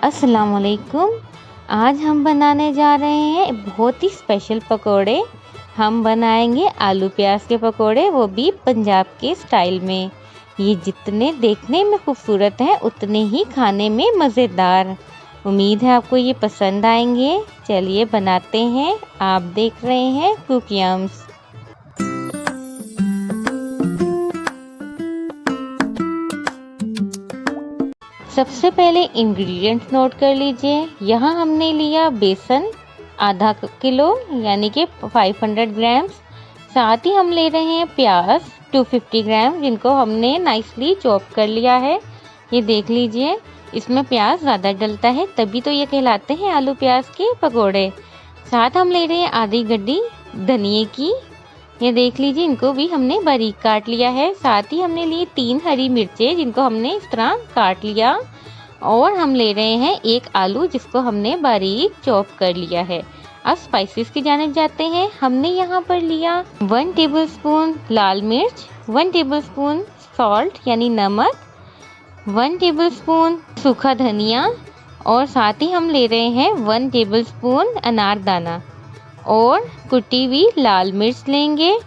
अस्सलाम वालेकुम। आज हम बनाने जा रहे हैं बहुत ही स्पेशल पकोड़े। हम बनाएंगे आलू प्याज के पकोड़े, वो भी पंजाब के स्टाइल में। ये जितने देखने में खूबसूरत हैं उतने ही खाने में मज़ेदार। उम्मीद है आपको ये पसंद आएंगे। चलिए बनाते हैं। आप देख रहे हैं कुक यम्स। सबसे पहले इंग्रेडिएंट्स नोट कर लीजिए। यहाँ हमने लिया बेसन आधा किलो यानी कि 500 ग्राम्स। साथ ही हम ले रहे हैं प्याज 250 ग्राम, जिनको हमने नाइसली चॉप कर लिया है। ये देख लीजिए, इसमें प्याज ज़्यादा डलता है, तभी तो ये कहलाते हैं आलू प्याज के पकोड़े। साथ हम ले रहे हैं आधी गड्डी धनिए की। ये देख लीजिए, इनको भी हमने बारीक काट लिया है। साथ ही हमने लिए 3 हरी मिर्चें, जिनको हमने इस तरह काट लिया। और हम ले रहे हैं 1 आलू, जिसको हमने बारीक चॉप कर लिया है। अब स्पाइसेस की जानिब जाते हैं। हमने यहाँ पर लिया 1 टेबलस्पून लाल मिर्च, 1 टेबलस्पून सॉल्ट यानी नमक, 1 टेबलस्पून सूखा धनिया, और साथ ही हम ले रहे हैं 1 टेबलस्पून अनारदाना और कुटी हुई लाल मिर्च लेंगे।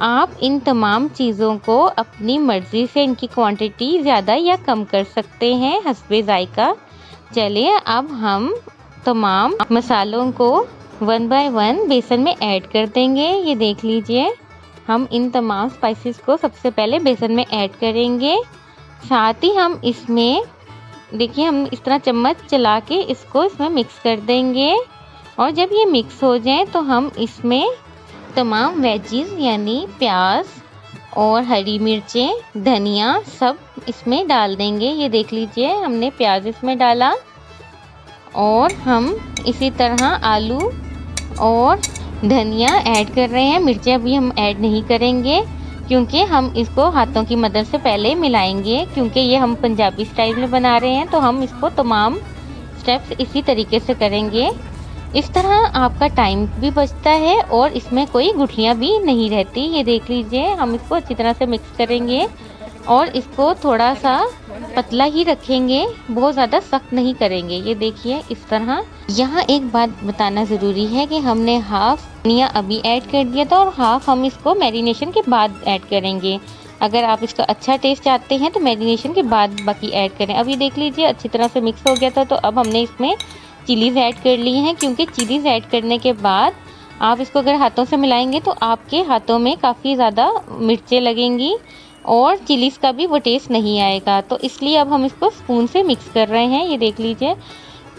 आप इन तमाम चीज़ों को अपनी मर्ज़ी से इनकी क्वांटिटी ज़्यादा या कम कर सकते हैं हस्बे ज़ायका। चलिए अब हम तमाम मसालों को 1 बाय 1 बेसन में ऐड कर देंगे। ये देख लीजिए, हम इन तमाम स्पाइसेस को सबसे पहले बेसन में ऐड करेंगे। साथ ही हम इसमें देखिए, हम इस तरह चम्मच चला के इसको इसमें मिक्स कर देंगे। और जब ये मिक्स हो जाए तो हम इसमें तमाम वेजीज यानी प्याज और हरी मिर्चें, धनिया सब इसमें डाल देंगे। ये देख लीजिए, हमने प्याज इसमें डाला और हम इसी तरह आलू और धनिया ऐड कर रहे हैं। मिर्चें अभी हम ऐड नहीं करेंगे क्योंकि हम इसको हाथों की मदद से पहले मिलाएंगे, क्योंकि ये हम पंजाबी स्टाइल में बना रहे हैं, तो हम इसको तमाम स्टेप्स इसी तरीके से करेंगे। इस तरह आपका टाइम भी बचता है और इसमें कोई गुठलियाँ भी नहीं रहती। ये देख लीजिए, हम इसको अच्छी तरह से मिक्स करेंगे और इसको थोड़ा सा पतला ही रखेंगे, बहुत ज़्यादा सख्त नहीं करेंगे। ये देखिए इस तरह। यहाँ एक बात बताना ज़रूरी है कि हमने हाफ धनिया अभी ऐड कर दिया था और हाफ हम इसको मैरिनेशन के बाद ऐड करेंगे। अगर आप इसका अच्छा टेस्ट चाहते हैं तो मैरिनेशन के बाद बाकी ऐड करें। अब ये देख लीजिए, अच्छी तरह से मिक्स हो गया था। तो अब हमने इसमें चिलीज़ ऐड कर ली हैं, क्योंकि चिलीज़ ऐड करने के बाद आप इसको अगर हाथों से मिलाएंगे तो आपके हाथों में काफ़ी ज़्यादा मिर्चें लगेंगी और चिलीज़ का भी वो टेस्ट नहीं आएगा। तो इसलिए अब हम इसको स्पून से मिक्स कर रहे हैं। ये देख लीजिए,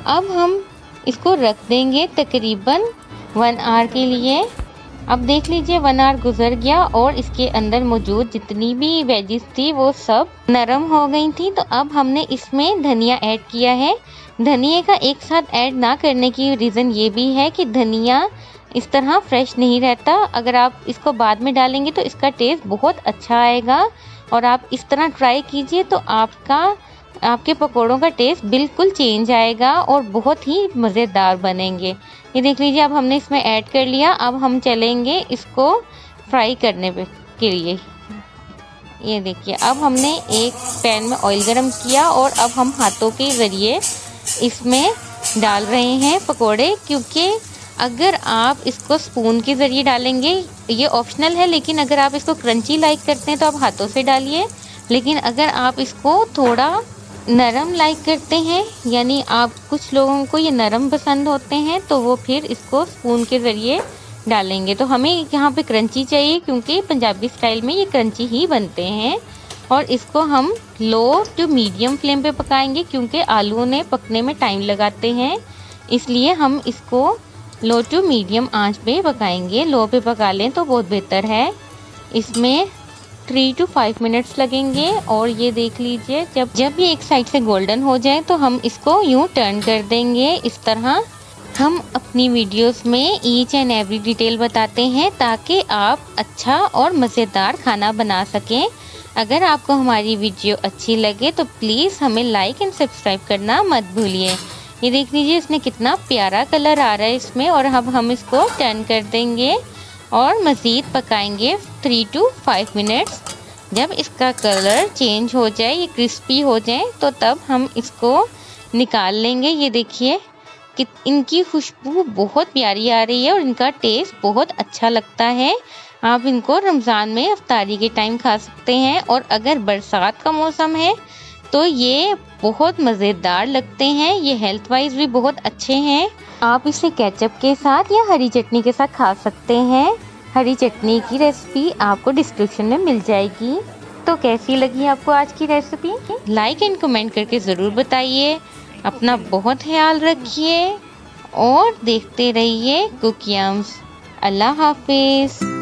अब हम इसको रख देंगे तकरीबन 1 आवर के लिए। अब देख लीजिए 1 आवर गुजर गया और इसके अंदर मौजूद जितनी भी वेजिस थी वो सब नरम हो गई थी। तो अब हमने इसमें धनिया ऐड किया है। धनिया का एक साथ ऐड ना करने की रीज़न ये भी है कि धनिया इस तरह फ्रेश नहीं रहता। अगर आप इसको बाद में डालेंगे तो इसका टेस्ट बहुत अच्छा आएगा। और आप इस तरह ट्राई कीजिए तो आपके पकोड़ों का टेस्ट बिल्कुल चेंज आएगा और बहुत ही मज़ेदार बनेंगे। ये देख लीजिए, अब हमने इसमें ऐड कर लिया। अब हम चलेंगे इसको फ्राई करने के लिए। ये देखिए, अब हमने एक पैन में ऑयल गरम किया और अब हम हाथों के ज़रिए इसमें डाल रहे हैं पकोड़े, क्योंकि अगर आप इसको स्पून के ज़रिए डालेंगे, ये ऑप्शनल है, लेकिन अगर आप इसको क्रंची लाइक करते हैं तो आप हाथों से डालिए। लेकिन अगर आप इसको थोड़ा नरम लाइक करते हैं, यानी आप कुछ लोगों को ये नरम पसंद होते हैं, तो वो फिर इसको स्पून के ज़रिए डालेंगे। तो हमें यहाँ पे क्रंची चाहिए, क्योंकि पंजाबी स्टाइल में ये क्रंची ही बनते हैं। और इसको हम लो टू मीडियम फ्लेम पे पकाएंगे, क्योंकि आलू ने पकने में टाइम लगाते हैं, इसलिए हम इसको लो टू मीडियम आंच पे पकाएंगे। लो पे पका लें तो बहुत बेहतर है। इसमें 3 to 5 मिनट्स लगेंगे। और ये देख लीजिए, जब ये एक साइड से गोल्डन हो जाए तो हम इसको यूँ टर्न कर देंगे। इस तरह हम अपनी वीडियोस में ईच एंड एवरी डिटेल बताते हैं, ताकि आप अच्छा और मज़ेदार खाना बना सकें। अगर आपको हमारी वीडियो अच्छी लगे तो प्लीज़ हमें लाइक एंड सब्सक्राइब करना मत भूलिए। ये देख लीजिए, इसमें कितना प्यारा कलर आ रहा है इसमें। और अब हम इसको टर्न कर देंगे और मज़ीद पकाएंगे 3 to 5 मिनट्स। जब इसका कलर चेंज हो जाए, ये क्रिस्पी हो जाए, तो तब हम इसको निकाल लेंगे। ये देखिए कि इनकी खुशबू बहुत प्यारी आ रही है और इनका टेस्ट बहुत अच्छा लगता है। आप इनको रमज़ान में इफ्तारी के टाइम खा सकते हैं और अगर बरसात का मौसम है तो ये बहुत मज़ेदार लगते हैं। ये हेल्थ वाइज भी बहुत अच्छे हैं। आप इसे केचप के साथ या हरी चटनी के साथ खा सकते हैं। हरी चटनी की रेसिपी आपको डिस्क्रिप्शन में मिल जाएगी। तो कैसी लगी आपको आज की रेसिपी? लाइक एंड कमेंट करके ज़रूर बताइए। अपना बहुत ख्याल रखिए और देखते रहिए कुकियम्स। अल्लाह हाफिज़।